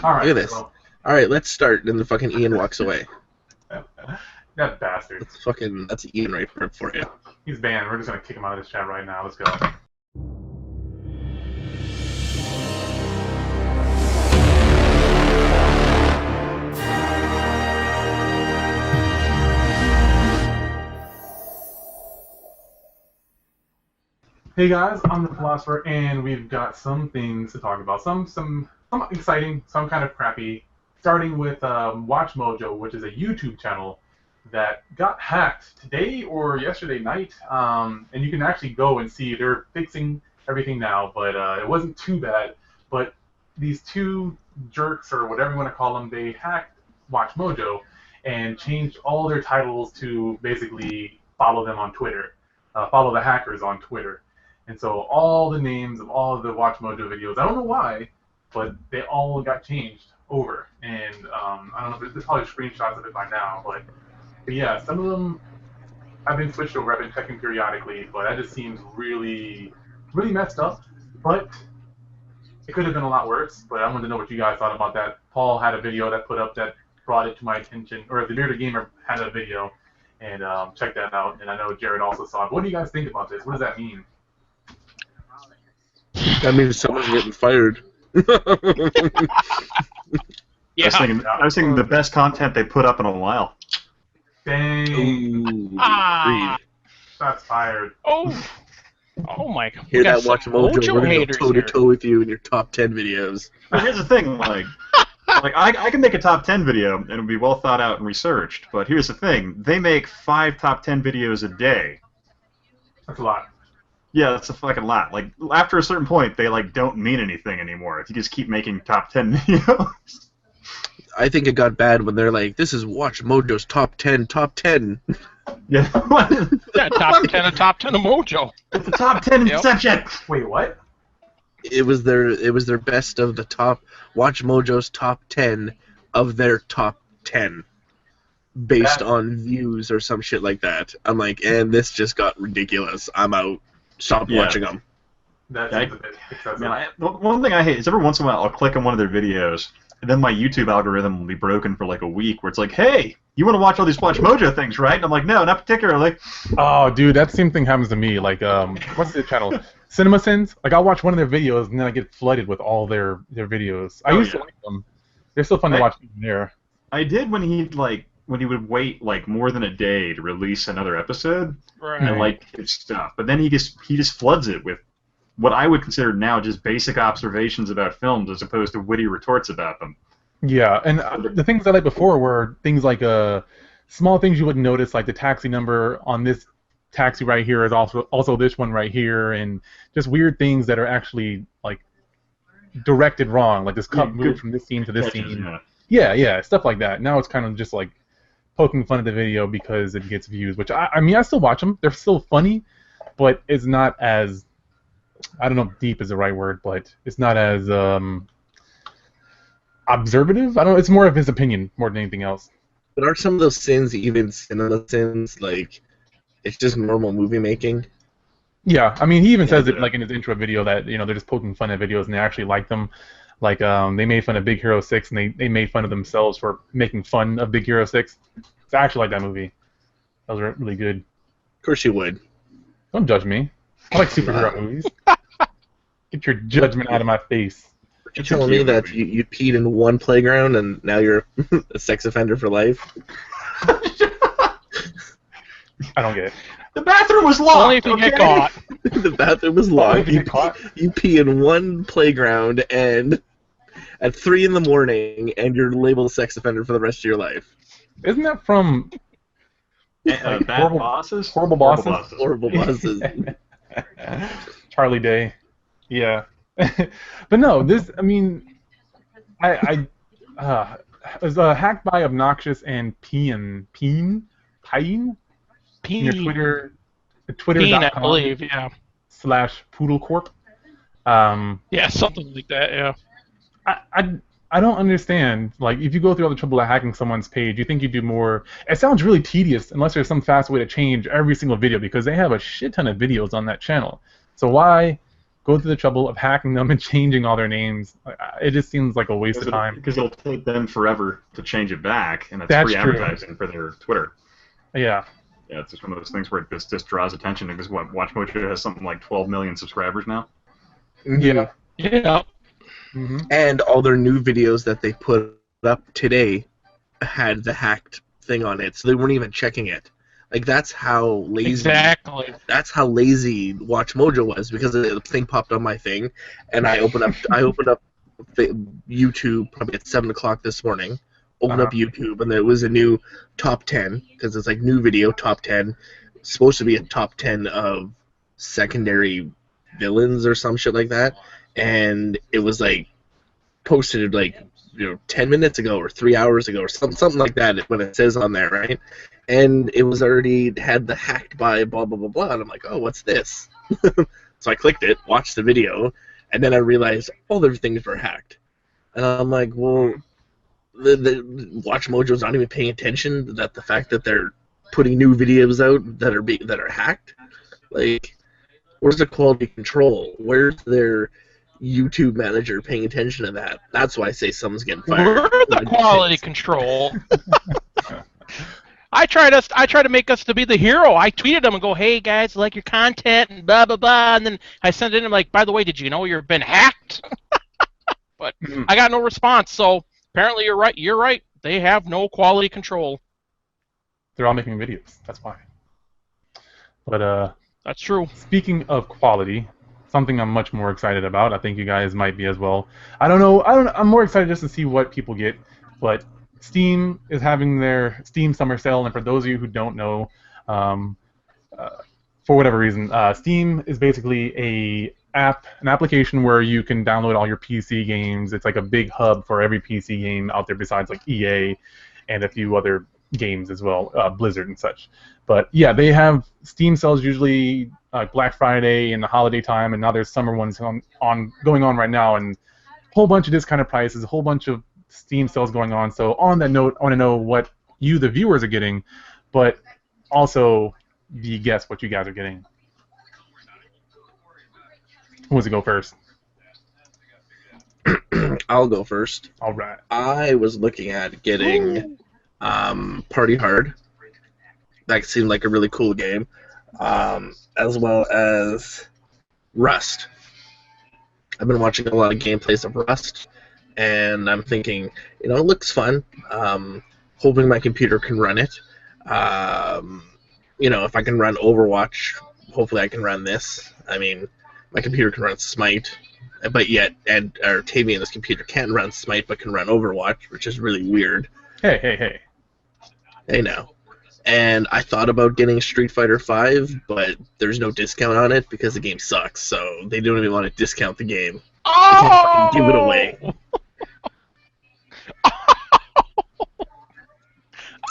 All right. Look at this. Well, All right, let's start. And then fucking Ian walks away. that bastard. That's Ian right for you. He's banned. We're just gonna kick him out of this chat right now. Let's go. Hey guys, I'm the Philosopher, and we've got some things to talk about. Some exciting, some kind of crappy. Starting with Watch Mojo, which is a YouTube channel that got hacked today or yesterday night, and you can actually go and see they're fixing everything now. But it wasn't too bad. But these two jerks, or whatever you want to call them, they hacked Watch Mojo and changed all their titles to basically follow them on Twitter, follow the hackers on Twitter. And so all the names of all of the Watch Mojo videos, I don't know why, but they all got changed over. And I don't know if there's probably screenshots of it by now, but yeah, some of them have been switched over. I've been checking periodically, but that just seems really, really messed up. But it could have been a lot worse. But I wanted to know what you guys thought about that. Paul had a video that put up that brought it to my attention, or the Bearded Gamer had a video, and check that out. And I know Jared also saw it. What do you guys think about this? What does that mean? That means someone's getting fired. Yeah. I was thinking the best content they put up in a while. Dang. Ooh, Shots fired. Oh my God. Hear that, Watch Mojo? We're gonna go haters toe to here. toe with you in your top 10 videos. But here's the thing, I can make a top 10 video and it'll be well thought out and researched. But here's the thing, they make 5 top 10 videos a day. That's a lot. Yeah, that's a fucking lot. Like, after a certain point, they don't mean anything anymore. If you just keep making top 10 videos. I think it got bad when they're like, "This is Watch Mojo's top 10, top 10." Yeah. Yeah, top 10 of Mojo. It's the top 10 Inception. Wait, what? It was their best of the top. Watch Mojo's top 10 of their top 10, based on views or some shit like that. I'm like, and this just got ridiculous. I'm out. Stop watching them. That seems a bit excessive. Man, one thing I hate is every once in a while I'll click on one of their videos, and then my YouTube algorithm will be broken for like a week, where it's like, hey, you want to watch all these Watch Mojo things, right? And I'm like, no, not particularly. Oh, dude, that same thing happens to me. Like, what's the channel? CinemaSins. Like, I'll watch one of their videos, and then I get flooded with all their videos. I used to like them. They're still fun to watch even there. I did when he would wait more than a day to release another episode, Right. and like his stuff. But then he just floods it with what I would consider now just basic observations about films, as opposed to witty retorts about them. Yeah, and the things I liked before were things like small things you wouldn't notice, like the taxi number on this taxi right here is also this one right here, and just weird things that are actually like directed wrong, like this cup moved from this scene to this scene. Yeah, stuff like that. Now it's kind of just like poking fun at the video because it gets views, which I mean I still watch them. They're still funny, but it's not as, I don't know if deep is the right word, but it's not as observative. I don't know. It's more of his opinion more than anything else. But are some of those sins even cinema sins? Like, it's just normal movie making? Yeah, I mean, he even says it like in his intro video that they're just poking fun at videos and they actually like them. Like they made fun of Big Hero 6 and they made fun of themselves for making fun of Big Hero 6. So I actually like that movie. That was really good. Of course you would. Don't judge me. I like superhero movies. Get your judgment out of my face. You're telling me that you peed in one playground and now you're a sex offender for life? I don't get it. The bathroom was locked. Only if you get caught. The bathroom was locked. You pee in one playground and at 3 in the morning and you're labeled a sex offender for the rest of your life. Isn't that from Bad Bosses? Horrible Bosses? Horrible Bosses. Charlie Day. Yeah. But no, this, I mean, I was hacked by Obnoxious and Peen in your Twitter, Peen, I twitter.com believe, yeah. /PoodleCorp. Yeah, something like that, yeah. I don't understand. Like, if you go through all the trouble of hacking someone's page, you think you do more. It sounds really tedious unless there's some fast way to change every single video because they have a shit ton of videos on that channel. So why go through the trouble of hacking them and changing all their names. It just seems like a waste of time. Because it'll take them forever to change it back, and it's That's free true. advertising for their Twitter. Yeah. Yeah, it's just one of those things where this just draws attention because WatchMojo has something like 12 million subscribers now. Yeah. Yeah. Mm-hmm. And all their new videos that they put up today had the hacked thing on it, so they weren't even checking it. Like, that's how lazy. Exactly. That's how lazy WatchMojo was, because the thing popped on my thing, and I opened up YouTube probably at 7 o'clock this morning. Opened up YouTube, and there was a new top 10, because it's like new video top 10. It's supposed to be a top 10 of secondary villains or some shit like that, and it was like posted like 10 minutes ago or 3 hours ago or something like that when it says on there, right? And it was already had the hacked by blah blah blah blah, and I'm like, oh, what's this? So I clicked it, watched the video, and then I realized all their things were hacked, and I'm like, well, the WatchMojo's not even paying attention that the fact that they're putting new videos out that are hacked. Like, where's the quality control? Where's their YouTube manager paying attention to that? That's why I say someone's getting fired. We're the quality control. I try to make us to be the hero. I tweeted them and go, "Hey guys, I like your content," and blah blah blah, and then I sent it in. I'm like, "By the way, did you know you've been hacked?" But I got no response. So apparently, you're right. You're right. They have no quality control. They're all making videos. That's why. But that's true. Speaking of quality, something I'm much more excited about. I think you guys might be as well. I don't know. I'm more excited just to see what people get. But Steam is having their Steam Summer Sale, and for those of you who don't know, for whatever reason, Steam is basically an application where you can download all your PC games. It's like a big hub for every PC game out there besides like EA and a few other games as well, Blizzard and such. But yeah, they have Steam sales usually Black Friday and the holiday time, and now there's summer ones going on right now, and a whole bunch of discounted prices, a whole bunch of Steam sales going on. So on that note, I want to know what you, the viewers, are getting, but also guess what you guys are getting. Who wants to go first? I'll go first. All right. I was looking at getting Party Hard. That seemed like a really cool game, as well as Rust. I've been watching a lot of gameplays of Rust, and I'm thinking, it looks fun. Hoping my computer can run it. If I can run Overwatch, hopefully I can run this. I mean, my computer can run Smite, but yet Tavian's computer can't run Smite but can run Overwatch, which is really weird. Hey. Hey now. And I thought about getting Street Fighter V, but there's no discount on it because the game sucks, so they don't even want to discount the game. Oh! They can't fucking give it away.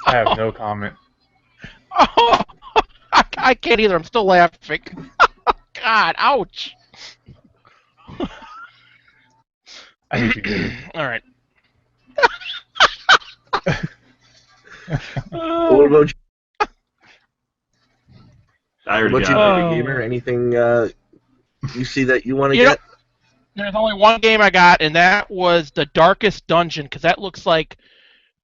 I have no comment. Oh, I can't either. I'm still laughing. God, ouch. I hate you, dude. All right. What about you? I already What you got it. Party Gamer? Anything you see that you want to get? There's only one game I got, and that was The Darkest Dungeon, because that looks like,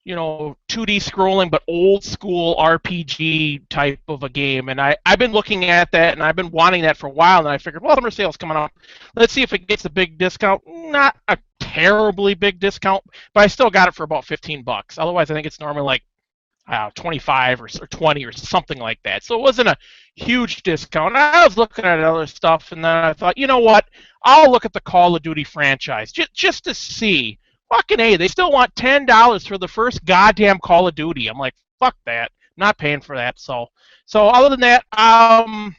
2D scrolling, but old school RPG type of a game. And I've been looking at that, and I've been wanting that for a while, and I figured, well, summer sale's coming up. Let's see if it gets a big discount. Not a terribly big discount, but I still got it for about $15. Otherwise, I think it's normally like 25 or 20 or something like that. So it wasn't a huge discount. I was looking at other stuff, and then I thought, you know what? I'll look at the Call of Duty franchise just to see. Fucking A, they still want $10 for the first goddamn Call of Duty. I'm like, fuck that. Not paying for that. So other than that, I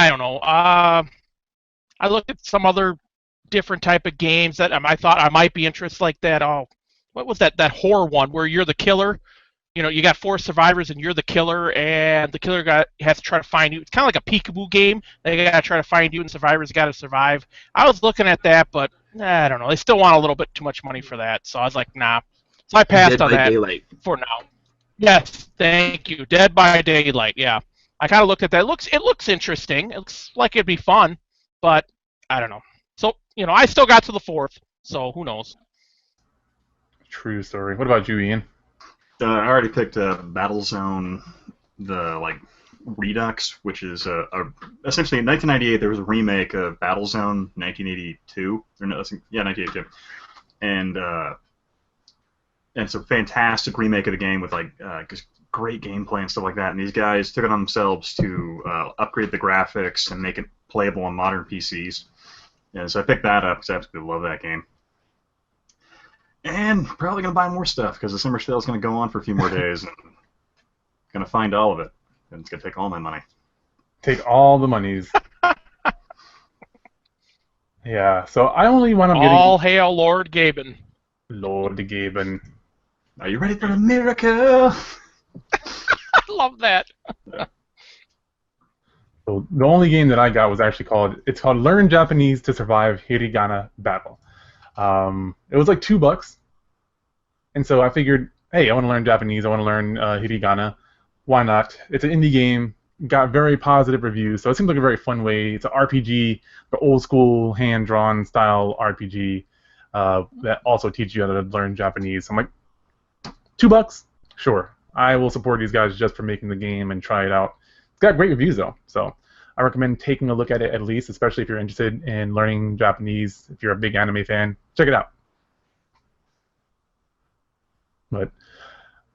don't know. I looked at some other different type of games that I thought I might be interested, like that. Oh, what was that horror one where you're the killer? You got 4 survivors and you're the killer, and the killer has to try to find you. It's kind of like a peekaboo game. They got to try to find you, and survivors got to survive. I was looking at that, but I don't know. They still want a little bit too much money for that, so I was like, nah. So I passed on that for now. Yes, thank you. Dead by Daylight, yeah. I kind of looked at that. It looks interesting. It looks like it'd be fun. but I don't know. So, I still got to the 4th, so who knows? True story. What about you, Ian? I already picked Battlezone, the Redux, which is essentially in 1998 there was a remake of Battlezone 1982, or no, 1982, and it's a fantastic remake of the game with just great gameplay and stuff like that. And these guys took it on themselves to upgrade the graphics and make it playable on modern PCs. And so I picked that up because I absolutely love that game. And probably going to buy more stuff because the summer sale is going to go on for a few more days. And going to find all of it. And it's going to take all my money. Take all the monies. Yeah, so I only want to get All hail Lord Gaben. Lord Gaben. Are you ready for a miracle? I love that. So the only game that I got was actually called Learn Japanese to Survive Hiragana Battle. It was like $2, and so I figured, hey, I want to learn Japanese. I want to learn hiragana. Why not? It's an indie game. Got very positive reviews, so it seems like a very fun way. It's an RPG, the old school hand-drawn style RPG that also teaches you how to learn Japanese. So I'm like, $2, sure. I will support these guys just for making the game and try it out. It's got great reviews though, so I recommend taking a look at it at least, especially if you're interested in learning Japanese. If you're a big anime fan, check it out. But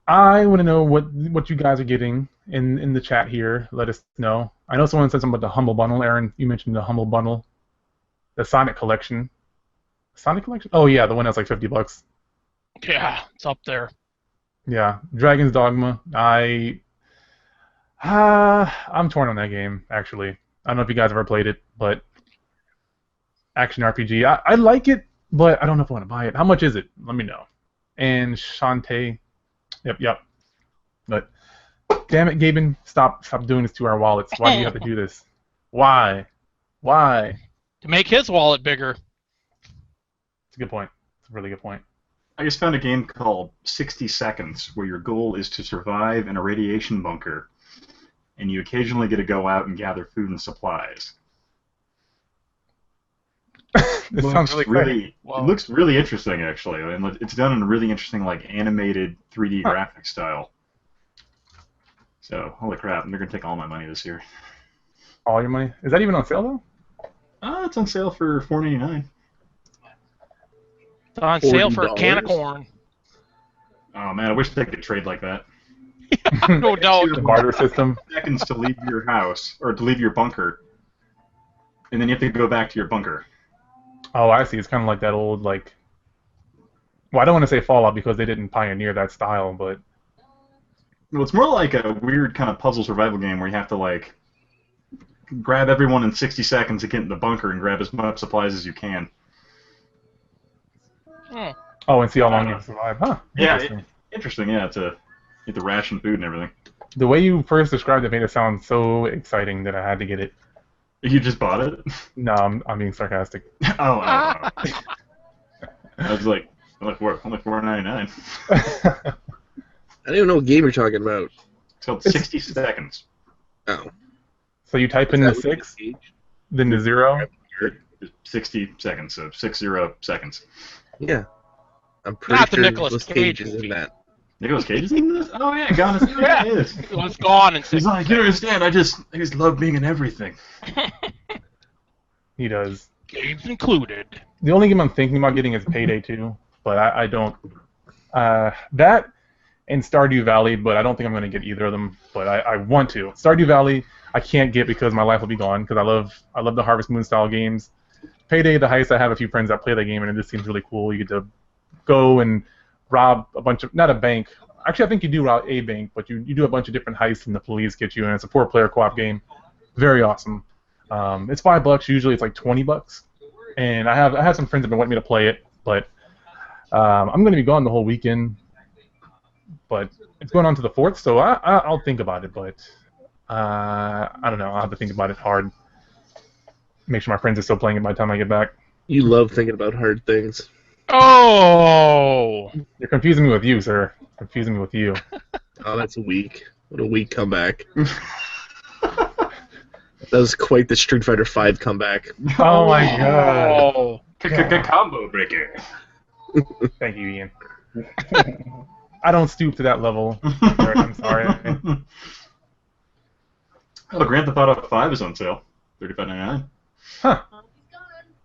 I want to know what you guys are getting in the chat here. Let us know. I know someone said something about the Humble Bundle. Aaron, you mentioned the Humble Bundle, the Sonic Collection. Sonic Collection? Oh yeah, the one that's like $50. Yeah, it's up there. Yeah, Dragon's Dogma. I'm torn on that game, actually. I don't know if you guys ever played it, but action RPG. I like it, but I don't know if I want to buy it. How much is it? Let me know. And Shantae. Yep. But damn it, Gaben, stop doing this to our wallets. Why do you have to do this? Why? To make his wallet bigger. It's a good point. It's a really good point. I just found a game called 60 Seconds, where your goal is to survive in a radiation bunker, and you occasionally get to go out and gather food and supplies. This sounds really Wow. It looks really interesting, actually, and it's done in a really interesting, animated 3D graphic style. So, holy crap, they're gonna take all my money this year. All your money? Is that even on sale though? It's on sale for $4.99. It's on sale for a $40. can of corn. Oh man, I wish they could trade like that. No doubt. The barter system. Seconds to leave your house or to leave your bunker, and then you have to go back to your bunker. Oh, I see. It's kind of like that old, well, I don't want to say Fallout because they didn't pioneer that style, but... Well, it's more like a weird kind of puzzle survival game where you have to, grab everyone in 60 seconds to get in the bunker and grab as much supplies as you can. Oh, and see how long you survive. Huh. Yeah, Interesting. interesting, yeah, to get the ration food and everything. The way you first described it made it sound so exciting that I had to get it. You just bought it? No, I'm being sarcastic. Oh. I was like, I'm $4.99. I don't even know what game you're talking about. It's called 60 Seconds. Oh. So you type in the 6, then the 0. 60 seconds, so 60 seconds. Yeah. I'm pretty Not the sure Nicolas Cage is movie. in that. Nicolas Cage is in this? Oh yeah, gone as Yeah. it is. It was gone in He's 6 like, you don't understand, I just love being in everything. He does. Games included. The only game I'm thinking about getting is Payday 2, but I don't... that and Stardew Valley, but I don't think I'm going to get either of them, but I want to. Stardew Valley, I can't get because my life will be gone, because I love the Harvest Moon style games. Payday, the heist, I have a few friends that play the game, and it just seems really cool. You get to go and rob a bunch of... Not a bank. Actually, I think you do rob a bank, but you do a bunch of different heists, and the police get you, and it's a 4-player co-op game. Very awesome. It's $5. Usually it's like $20. And I have some friends that have been wanting me to play it, but I'm going to be gone the whole weekend. But it's going on to the 4th, so I'll think about it. But I don't know. I'll have to think about it hard. Make sure my friends are still playing it by the time I get back. You love thinking about hard things. Oh! You're confusing me with you, sir. Confusing me with you. Oh, that's weak. What a weak comeback. That was quite the Street Fighter V comeback. Oh my god. Oh. Combo breaker. Thank you, Ian. I don't stoop to that level. Eric, I'm sorry. Oh, Grand Theft Auto 5 is on sale. $35.99. Huh.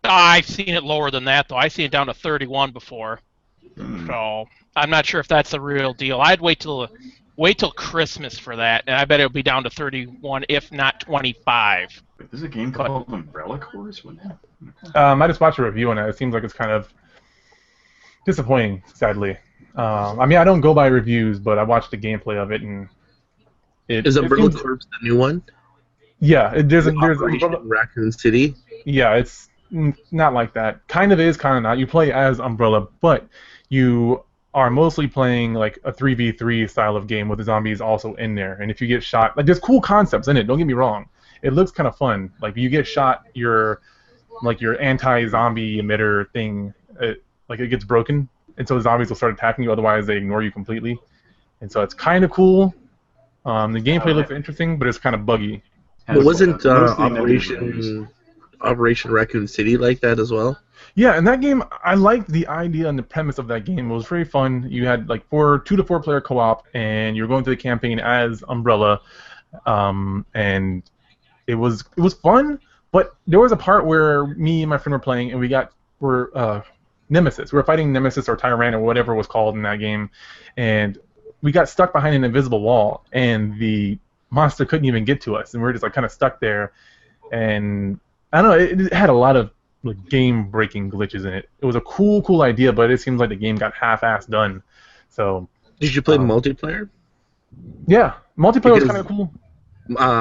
I've seen it lower than that, though. I've seen it down to 31 before. So I'm not sure if that's the real deal. I'd wait till Christmas for that, and I bet it'll be down to 31, if not 25. Wait, there's a game called Umbrella Corps? What happened? I just watched a review on it. It seems like it's kind of disappointing, sadly. I mean, I don't go by reviews, but I watched the gameplay of it, and Is Umbrella Corps the new one? Yeah, there's Operation Raccoon City. Yeah, it's not like that. Kind of is, kind of not. You play as Umbrella, but you are mostly playing like a 3v3 style of game with the zombies also in there. And if you get shot, like there's cool concepts in it. Don't get me wrong. It looks kind of fun. Like you get shot, your anti-zombie emitter thing, it gets broken, and so the zombies will start attacking you. Otherwise, they ignore you completely. And so it's kind of cool. The gameplay looks interesting, but it's kind of buggy. But wasn't Operation Raccoon City like that as well? Yeah, and that game, I liked the idea and the premise of that game. It was very fun. You had like 2 to 4 player co-op, and you were going through the campaign as Umbrella, and it was fun. But there was a part where me and my friend were playing, and we're Nemesis. We were fighting Nemesis or Tyrant or whatever it was called in that game, and we got stuck behind an invisible wall, and the monster couldn't even get to us, and we were just like kind of stuck there. And I don't know, it had a lot of like game-breaking glitches in it. It was a cool idea, but it seems like the game got half-assed done. So. Did you play multiplayer? Yeah, multiplayer was kind of cool.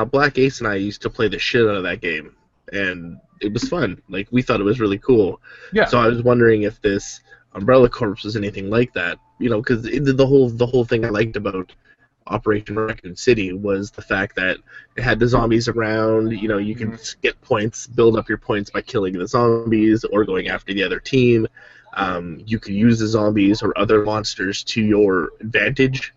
Black Ace and I used to play the shit out of that game, and it was fun. Like we thought it was really cool. Yeah. So I was wondering if this Umbrella Corps was anything like that. You know, because the whole thing I liked about Operation Raccoon City was the fact that it had the zombies around. You know, you can get points, build up your points by killing the zombies or going after the other team. You can use the zombies or other monsters to your advantage.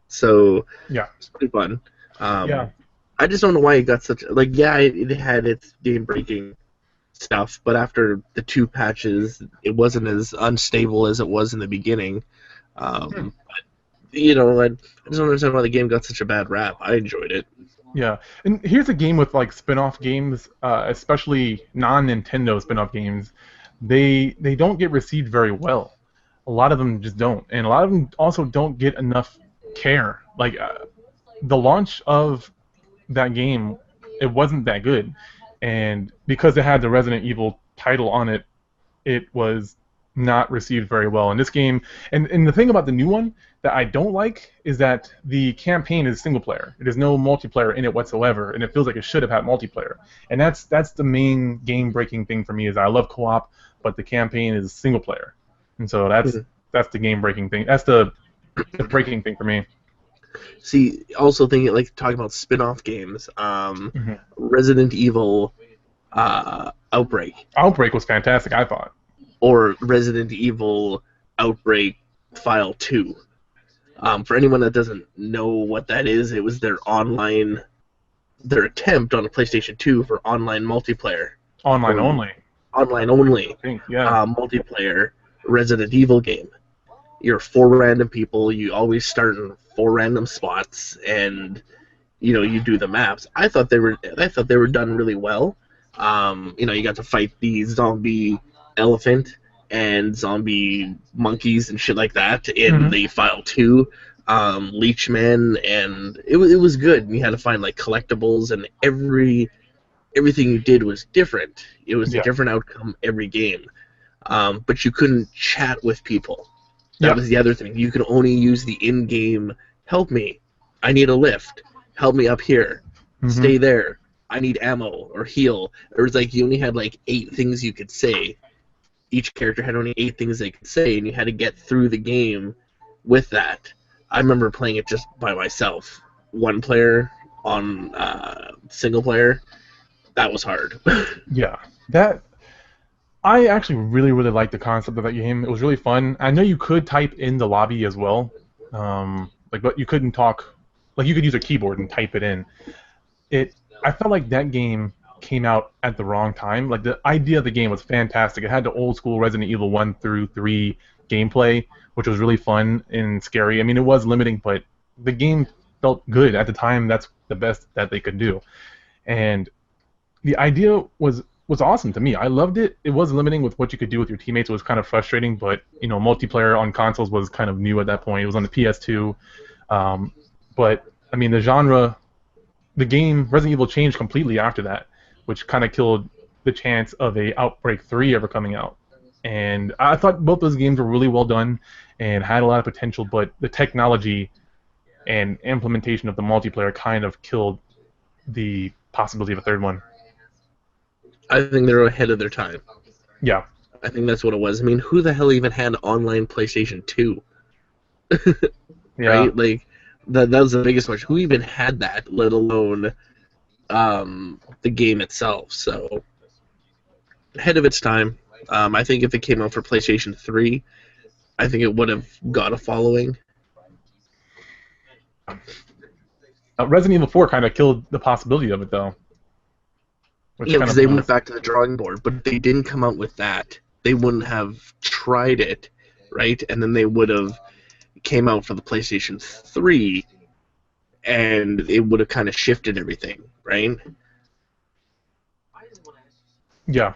So yeah, it's pretty fun. Yeah. I just don't know why it got such it had its game breaking stuff, but after the 2 patches, it wasn't as unstable as it was in the beginning. But, you know, I just don't understand why the game got such a bad rap. I enjoyed it. Yeah, and here's a game with like spin-off games, especially non-Nintendo spin-off games. They don't get received very well. A lot of them just don't, and a lot of them also don't get enough care. Like the launch of that game, it wasn't that good, and because it had the Resident Evil title on it, it was not received very well. And this game, and the thing about the new one that I don't like is that the campaign is single player. There's no multiplayer in it whatsoever, and it feels like it should have had multiplayer. And that's the main game-breaking thing for me is I love co-op, but the campaign is single player, and so that's the game-breaking thing. That's the breaking thing for me. See, also thinking like talking about spin-off games, Resident Evil Outbreak. Outbreak was fantastic, I thought. Or Resident Evil Outbreak File 2. For anyone that doesn't know what that is, it was their attempt on a PlayStation 2 for online multiplayer. Online only. Online only. I think, yeah. Multiplayer Resident Evil game. You're 4 random people. You always start in 4 random spots, and you know you do the maps. I thought they were done really well. You know, you got to fight the zombie elephant and zombie monkeys and shit like that in the File 2, Leechmen, and it was good. And you had to find like collectibles, and everything you did was different. It was a different outcome every game, but you couldn't chat with people. That was the other thing. You could only use the in-game, help me, I need a lift, help me up here, stay there, I need ammo, or heal. It was like you only had like 8 things you could say. Each character had only 8 things they could say, and you had to get through the game with that. I remember playing it just by myself. 1 player on single player. That was hard. Yeah. I actually really liked the concept of that game. It was really fun. I know you could type in the lobby as well, but you couldn't talk. Like you could use a keyboard and type it in. I felt like that game came out at the wrong time. Like the idea of the game was fantastic. It had the old school Resident Evil 1 through 3 gameplay, which was really fun and scary. I mean, it was limiting, but the game felt good at the time. That's the best that they could do, and the idea was awesome to me. I loved it. It was limiting with what you could do with your teammates. It was kind of frustrating, but multiplayer on consoles was kind of new at that point. It was on the PS2, but I mean, the genre, the game Resident Evil changed completely after that, which kind of killed the chance of a Outbreak 3 ever coming out. And I thought both those games were really well done and had a lot of potential, but the technology and implementation of the multiplayer kind of killed the possibility of a third one. I think they're ahead of their time. Yeah. I think that's what it was. I mean, who the hell even had online PlayStation 2? Yeah. Right? Like, that was the biggest question. Who even had that, let alone the game itself? So, ahead of its time. I think if it came out for PlayStation 3, I think it would have got a following. Resident Evil 4 kind of killed the possibility of it, though. Yeah, because they went back to the drawing board, but if they didn't come out with that, they wouldn't have tried it, right? And then they would have came out for the PlayStation 3, and it would have kind of shifted everything, right? Yeah.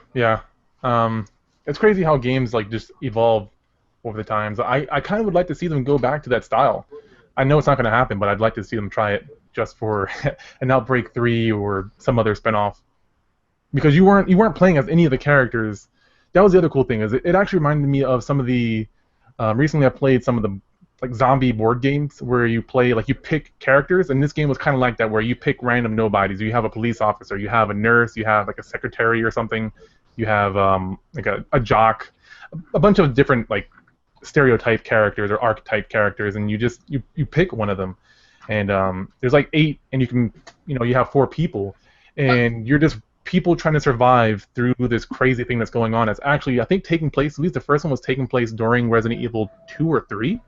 It's crazy how games like just evolve over the times. I kind of would like to see them go back to that style. I know it's not going to happen, but I'd like to see them try it just for an Outbreak 3 or some other spinoff. Because you weren't playing as any of the characters. That was the other cool thing, is it actually reminded me of some of the recently I played some of the like zombie board games where you play like you pick characters, and this game was kind of like that, where you pick random nobodies. You have a police officer, you have a nurse, you have like a secretary or something, you have like a jock, a bunch of different like stereotype characters or archetype characters, and you pick one of them, and there's like 8, and you can you have 4 people, and you're just people trying to survive through this crazy thing that's going on. It's actually, I think, taking place, at least the first one was taking place during Resident Evil 2 or 3.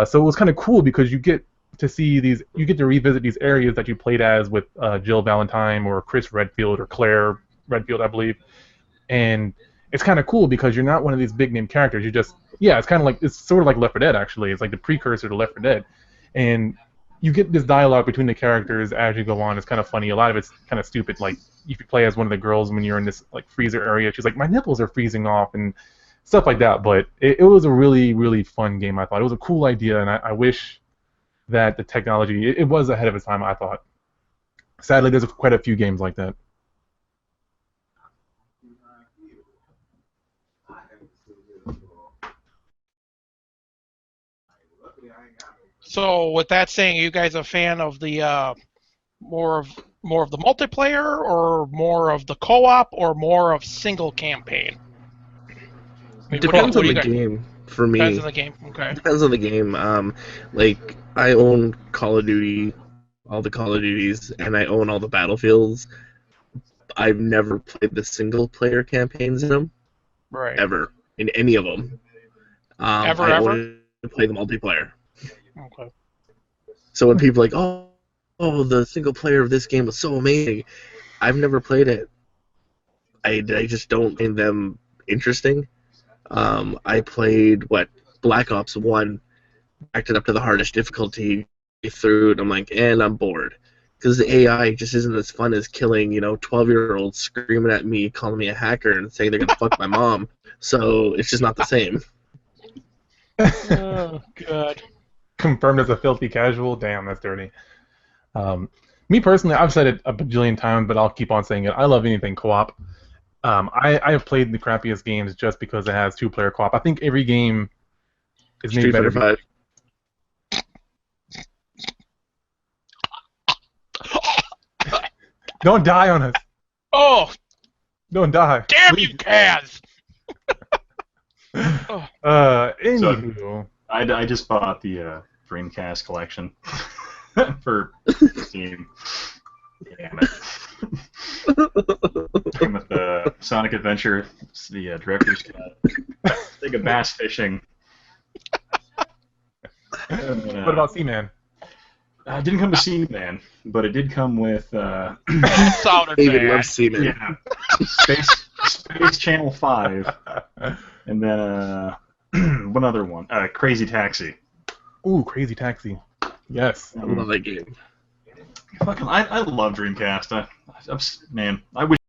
So it was kind of cool because you get to revisit these areas that you played as with Jill Valentine or Chris Redfield or Claire Redfield, I believe. And it's kind of cool because you're not one of these big name characters. You just, it's kind of like, it's sort of like Left 4 Dead, actually. It's like the precursor to Left 4 Dead. And you get this dialogue between the characters as you go on. It's kind of funny. A lot of it's kind of stupid. Like, if you play as one of the girls when you're in this like freezer area, she's like, my nipples are freezing off and stuff like that. But it was a really, really fun game, I thought. It was a cool idea, and I wish that the technology, it was ahead of its time, I thought. Sadly, there's quite a few games like that. So, with that saying, are you guys a fan of the more of the multiplayer, or more of the co-op, or more of single campaign? It depends on the game for me. Depends on the game. Okay. Depends on the game. Like I own Call of Duty, all the Call of Duties, and I own all the Battlefields. I've never played the single player campaigns in them. Right. Ever in any of them. Ever. I only play the multiplayer. Okay. So when people are like, oh, the single player of this game was so amazing, I've never played it. I just don't find them interesting. I played Black Ops 1, backed it up to the hardest difficulty through, and I'm like, and I'm bored. Because the AI just isn't as fun as killing, 12-year-olds screaming at me, calling me a hacker, and saying they're gonna fuck my mom. So it's just not the same. Oh, God. Confirmed as a filthy casual? Damn, that's dirty. Me personally, I've said it a bajillion times, but I'll keep on saying it. I love anything co-op. I have played the crappiest games just because it has 2-player co-op. I think every game is made better. Street Fighter 5. Don't die on us. Oh! Don't die. Damn Please. you, Kaz! Anywho. I just bought the Dreamcast collection for Steam. Damn it. Came with the Sonic Adventure, the director's cut. Think of bass fishing. What about Seaman? It didn't come with Seaman, but it did come with Sounded David bad. loves semen. yeah, Space Channel 5, and then one other one, Crazy Taxi. Ooh, Crazy Taxi. Yes. I love that game. Fucking, I love Dreamcast. Man, I wish